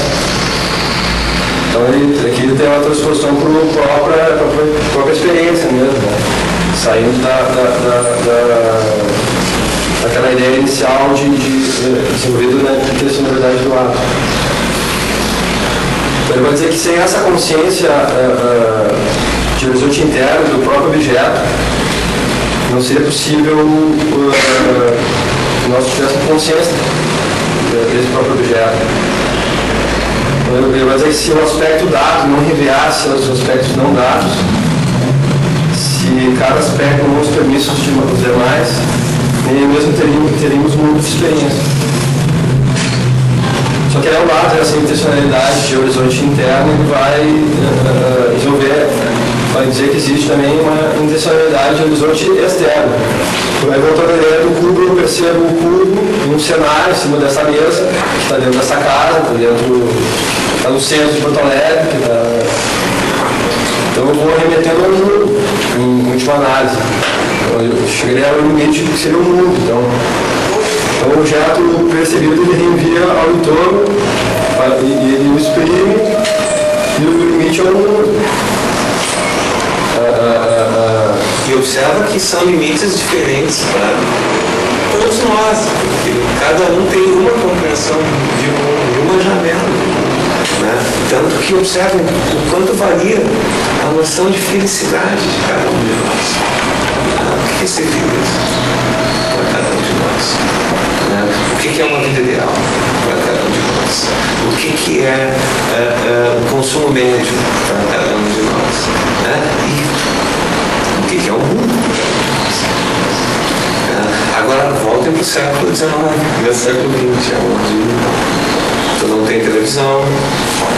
S2: Então aqui ele tem uma transposição para a própria experiência mesmo, né? Saindo daquela ideia inicial desenvolvida na intencionalidade do ato. Ele vai dizer que sem essa consciência de horizonte interno do próprio objeto, não seria possível que nós tivéssemos consciência desse próprio objeto. Ele vai dizer que se o aspecto dado não reveasse os aspectos não dados, se cada aspecto não os permissos dos demais, nem mesmo teríamos um mundo de experiência. Só que ao lado dessa intencionalidade de horizonte interno, ele vai resolver, vai dizer que existe também uma intencionalidade de horizonte externo. Aí voltando à ideia do cubo, eu percebo o cubo em um cenário em cima dessa mesa, que está dentro dessa casa, está no centro de Porto Alegre, então eu vou remetendo ao mundo, em última análise. Eu chegarei ao limite que seria o mundo. Então o objeto percebido ele reenvia ao entorno e ele o exprime e o limite é o mundo.
S3: E observa que são limites diferentes para todos nós, porque cada um tem uma compreensão de mundo, de uma janela. Né? Tanto que observem o quanto varia a noção de felicidade de cada um de nós. O que é ser feliz para cada um de nós? Né? O que é uma vida ideal para cada um de nós? O que é o consumo médio para cada um de nós? Né? E o que é o mundo? Agora voltem para o século XIX, no século XX, onde tu não tem televisão,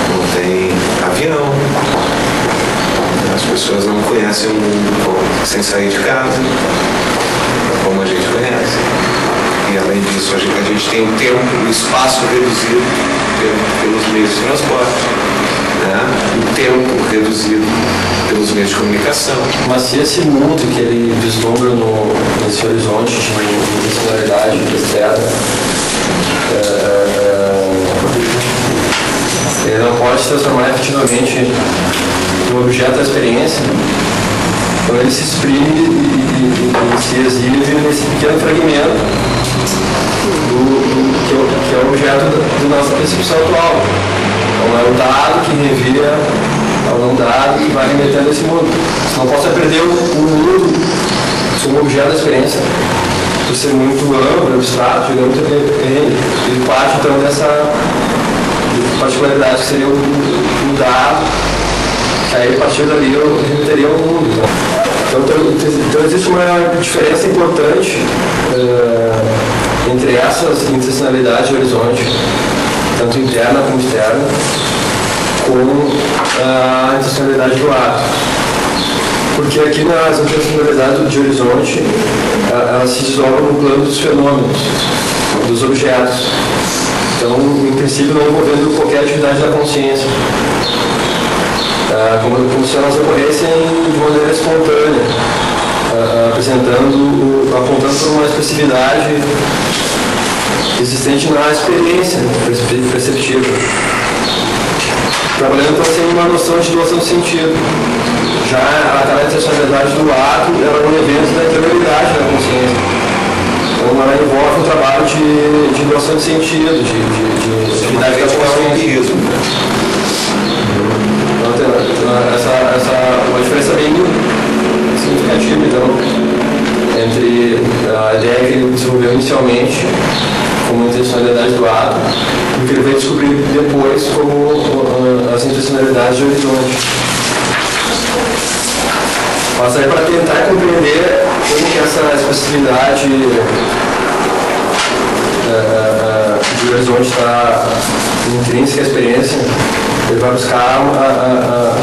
S3: não tem avião, as pessoas não conhecem o mundo sem sair de casa, como a gente conhece. E além disso, a gente tem um tempo, um espaço reduzido pelos meios de transporte, né? O tempo reduzido pelos meios de comunicação.
S2: Mas se esse mundo que ele vislumbra nesse horizonte de intencionalidade externa, ele não pode se transformar efetivamente no objeto da experiência, então ele se exprime e se exibe nesse pequeno fragmento que é o objeto da nossa percepção atual. Então é o dado que revira ao não dado e vai remetendo esse mundo. Você não pode perder o mundo como objeto da experiência, por ser muito amplo, abstrato, digamos, ele parte então dessa particularidade que seria o dado, que aí a partir dali eu remeteria ao mundo. Então existe uma diferença importante entre essas intencionalidades de horizonte, tanto interna como externa, com a intencionalidade do ato. Porque aqui nas intencionalidades de horizonte, elas se dissolvem no plano dos fenômenos, dos objetos. Então, em princípio, não envolvendo qualquer atividade da consciência. Como se elas ocorressem de maneira espontânea, apontando para uma expressividade existente na experiência perceptiva. Trabalhando então sem uma noção de doação de sentido. Já a intencionalidade do ato ela é um evento da interioridade da consciência. Então ela envolve um trabalho de doação de sentido, de atividade da consciência. Essa é uma diferença bem significativa então, entre a ideia que ele desenvolveu inicialmente como intencionalidade do ato e o que ele veio descobrir depois como as intencionalidades de horizonte. Mas aí para tentar compreender como que essa especificidade de horizonte está intrínseca à experiência, ele vai buscar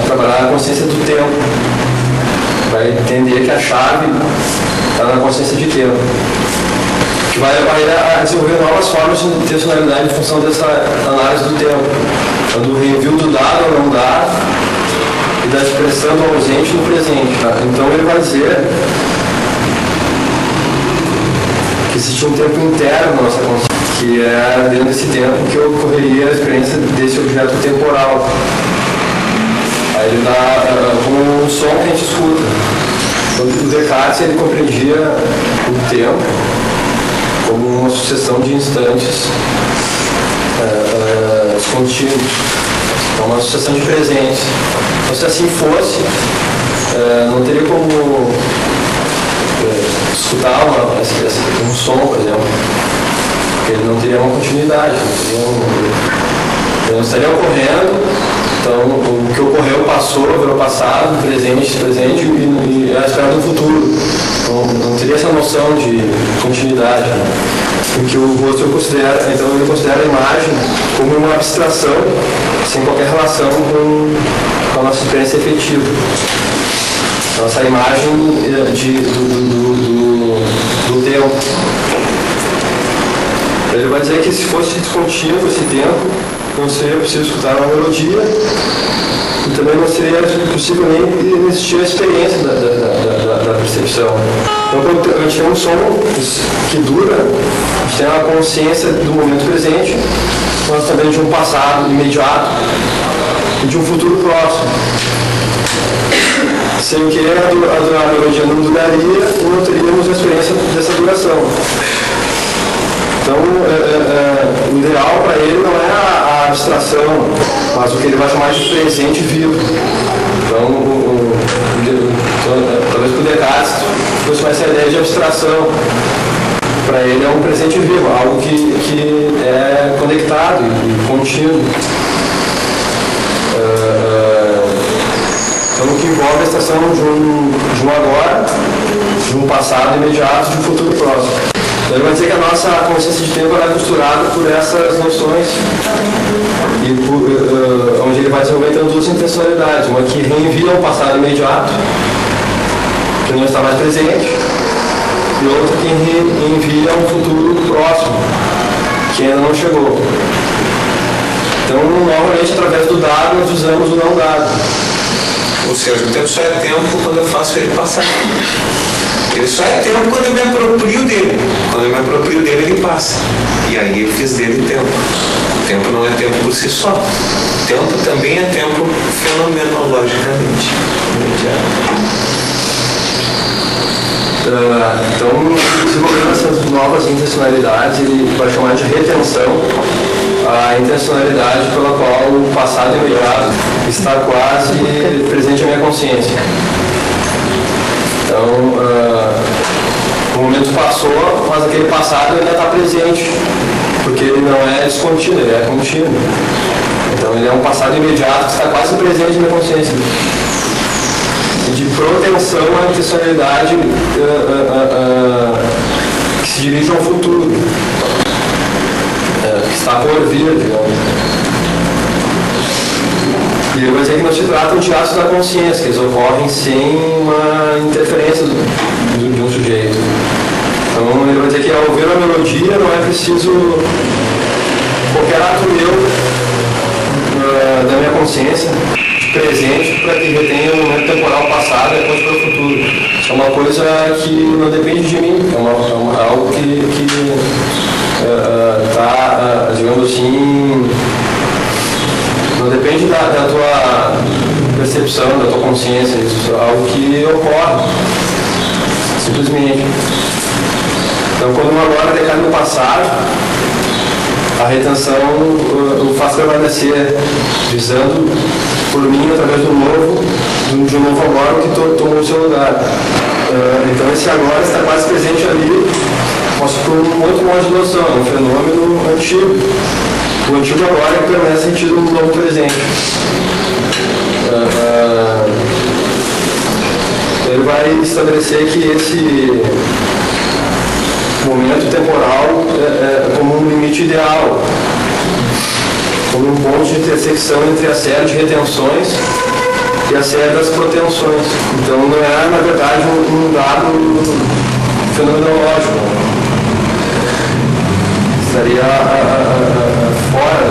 S2: trabalhar a consciência do tempo. Vai entender que a chave está na consciência de tempo. Que vai levar a desenvolver novas formas de intencionalidade em função dessa análise do tempo. Do reenvio do dado ao não dado e da expressão do ausente no presente. Então ele vai dizer que existe um tempo interno na nossa consciência, que é dentro desse tempo que ocorreria a experiência desse objeto temporal. Aí ele dá como um som que a gente escuta. O Descartes ele compreendia o tempo como uma sucessão de instantes contínuos, uma sucessão de presentes. Então, se assim fosse, não teria como escutar um som, por exemplo, porque ele não teria uma continuidade, ele não estaria ocorrendo. Então, o que ocorreu passou, virou passado, presente e é a espera do futuro. Então, não teria essa noção de continuidade. Né? O que o Husserl considera, então, ele considera a imagem como uma abstração, sem qualquer relação com a nossa experiência efetiva. Então, essa imagem do tempo. Ele vai dizer que se fosse descontínuo esse tempo, não seria possível escutar uma melodia e também não seria possível nem existir a experiência da percepção. Então, quando a gente tem um som que dura, a gente tem uma consciência do momento presente, mas também de um passado imediato e de um futuro próximo. Sem que a melodia não duraria e não teríamos a experiência dessa duração. Então, o ideal para ele não é a abstração, mas o que ele vai chamar de presente vivo. Então, talvez para o Descartes fosse mais essa ideia de abstração. Para ele é um presente vivo, algo que é conectado e contínuo. Então, o que envolve a abstração de um agora, de um passado imediato, de um futuro próximo. Ele vai dizer que a nossa consciência de tempo é costurada por essas noções e onde ele vai desenvolver então duas intencionalidades, uma que reenvia um passado imediato, que não está mais presente, e outra que reenvia um futuro próximo, que ainda não chegou. Então, normalmente, através do dado, nós usamos o não dado.
S3: Ou seja, o tempo só é tempo quando eu faço ele passar. Ele só é tempo quando eu me aproprio dele. Quando eu me aproprio dele, ele passa. E aí eu fiz dele tempo. O tempo não é tempo por si só. O tempo também é tempo fenomenologicamente.
S2: Então, desenvolvendo essas novas intencionalidades, ele vai chamar de retenção a intencionalidade pela qual o passado imediato está quase presente na minha consciência. Então, o momento passou, mas aquele passado ainda está presente, porque ele não é descontínuo, ele é contínuo. Então, ele é um passado imediato que está quase presente na minha consciência. E de proteção à intencionalidade que se dirige ao futuro, que está por vir, digamos. E ele vai dizer que não se tratam de atos da consciência, que eles ocorrem sem uma interferência de um sujeito. Então ele vai dizer que ao ouvir a melodia não é preciso qualquer ato meu da minha consciência presente para que retenha o momento temporal passado e depois para o futuro. Isso é uma coisa que não depende de mim, é algo que está, digamos assim, não depende da tua percepção, da tua consciência, isso é algo que ocorre, simplesmente. Então, quando uma agora decai no passado, a retenção o faz permanecer, visando por mim, através do novo, de um novo agora que tomou o seu lugar. Então, esse agora está quase presente ali, mas por um outro modo de noção, é um fenômeno antigo. O antigo agora que permanece sentido no novo presente. Ele vai estabelecer que esse momento temporal é como um limite ideal, como um ponto de intersecção entre a série de retenções e a série das proteções. Então não é, na verdade, um dado fenomenológico. Estaria fora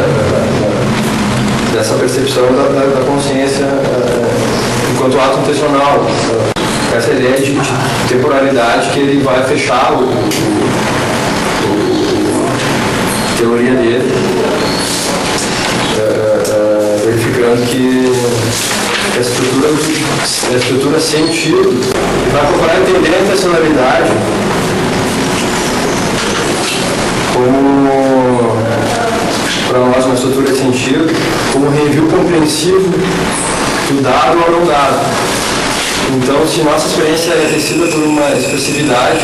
S2: dessa percepção da consciência enquanto ato intencional. Essa ideia de temporalidade que ele vai fechar a teoria dele, verificando explicando que a estrutura sentido vai procurar entender a intencionalidade como, para nós, uma estrutura de sentido, como review compreensivo do dado ou não dado. Então, se nossa experiência é tecida por uma expressividade,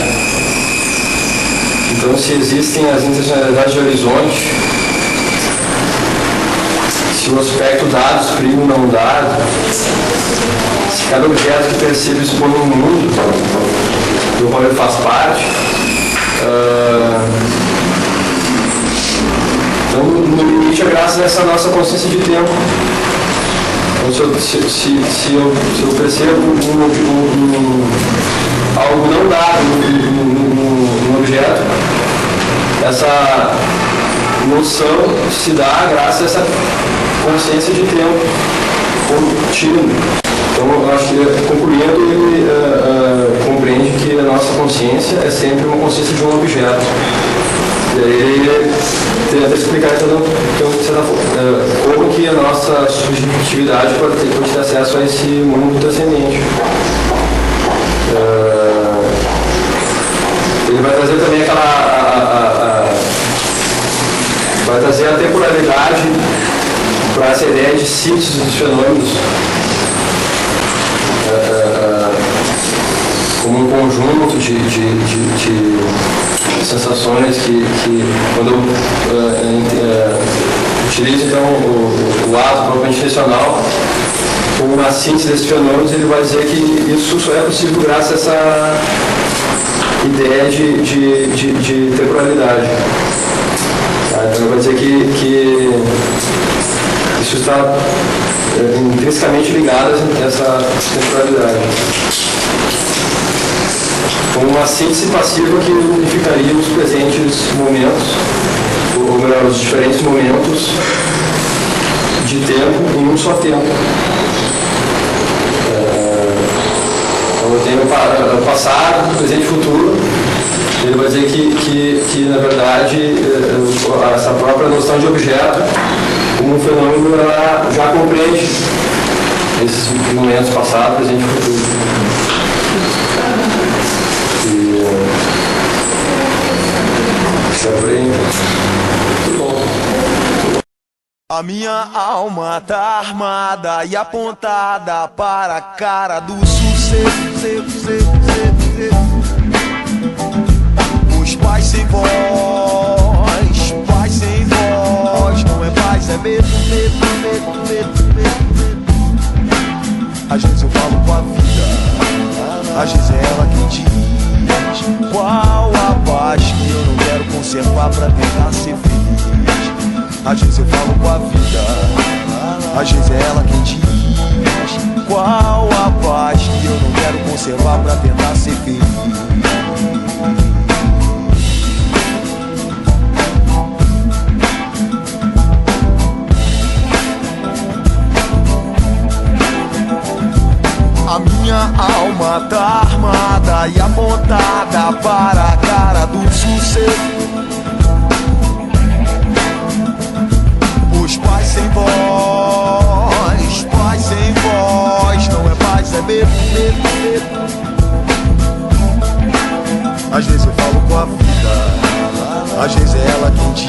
S2: então se existem as intencionalidades de horizonte, se o aspecto dado exprime o não dado, se cada objeto que percebe expõe um mundo, do qual ele faz parte, então, no limite, é graças a essa nossa consciência de tempo. Então, se eu percebo algo não dado no objeto, essa noção se dá graças a essa consciência de tempo contínua. Então, eu acho que, concluindo, ele compreende que a nossa consciência é sempre uma consciência de um objeto. E aí ele tenta explicar como que a nossa subjetividade pode ter acesso a esse mundo transcendente. Ele vai trazer também vai trazer a temporalidade para essa ideia de síntese dos fenômenos como um conjunto de sensações que quando eu utilizo então o ato propriamente intencional como uma síntese desses fenômenos, ele vai dizer que isso só é possível graças a essa ideia de temporalidade. Então ele vai dizer que isso está intrinsecamente ligado a essa temporalidade. Como uma síntese passiva que unificaria os presentes momentos, ou melhor, os diferentes momentos de tempo em um só tempo. Então eu tenho o passado, o presente e o futuro. Ele vai dizer que na verdade, essa própria noção de objeto, como um fenômeno, ela já compreende esses momentos passado, presente e futuro. Muito bom.
S1: A minha alma tá armada e apontada para a cara do sucesso. Os pais sem voz, paz sem voz, não é paz, é medo. Às vezes eu falo com a vida, às vezes é ela quem diz qual a paz que eu não quero conservar pra tentar ser feliz. Às vezes eu falo com a vida, às vezes é ela quem diz qual a paz que eu não quero conservar pra tentar ser feliz. A minha alma tá armada e apontada para a cara do sucesso. Os pais sem voz, não é paz, é medo. Às vezes eu falo com a vida, às vezes é ela quem diz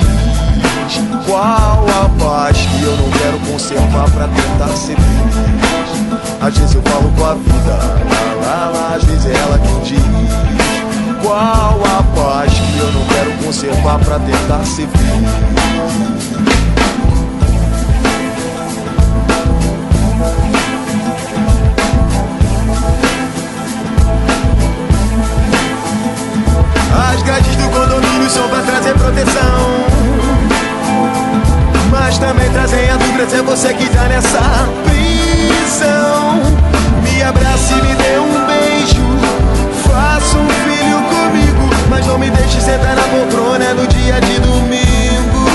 S1: qual a paz que eu não quero conservar pra tentar ser feliz. Às vezes eu falo com a vida, às vezes é ela quem diz qual a paz que eu não quero conservar pra tentar ser feliz. As grades do condomínio são pra trazer proteção, mas também trazem a dúvida se é você que tá nessa prisão. Me abrace e me dê um beijo, faça um filho comigo, mas não me deixe sentar na poltrona no dia de domingo,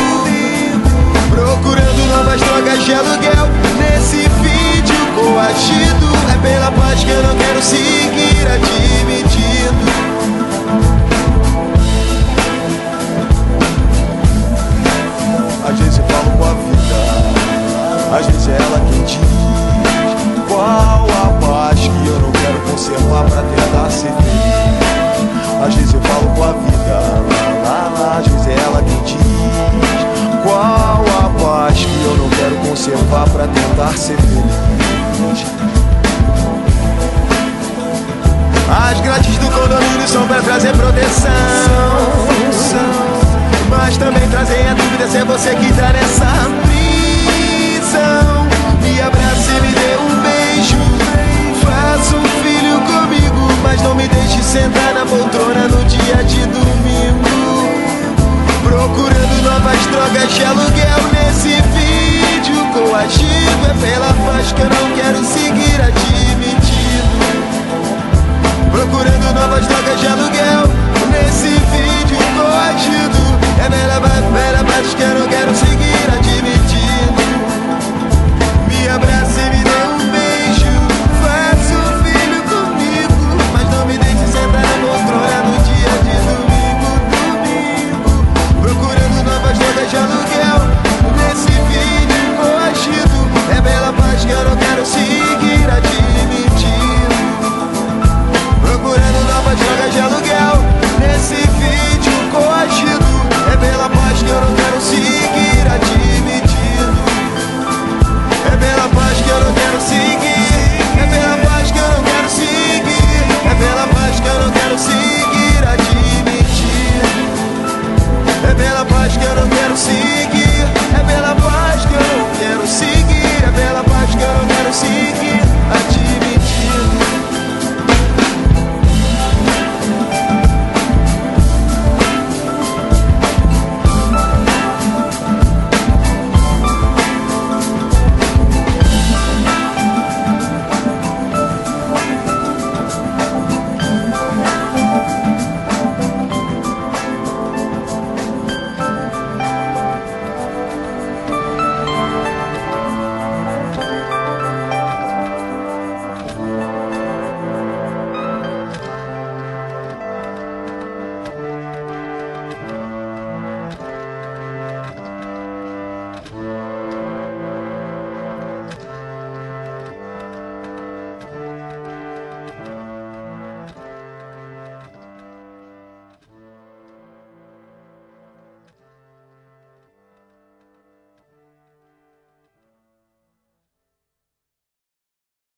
S1: procurando novas drogas de aluguel nesse vídeo coagido. É pela paz que eu não quero seguir admitindo. Às vezes eu falo com a vida, às vezes é ela tentar ser feliz. As grades do condomínio são pra trazer proteção, mas também trazem a dúvida se é você que tá nessa prisão. Me abraça e me dê um beijo, faça um filho comigo, mas não me deixe sentar na poltrona no dia de domingo, procurando novas drogas de aluguel nesse vídeo coagido. É pela paz que eu não quero seguir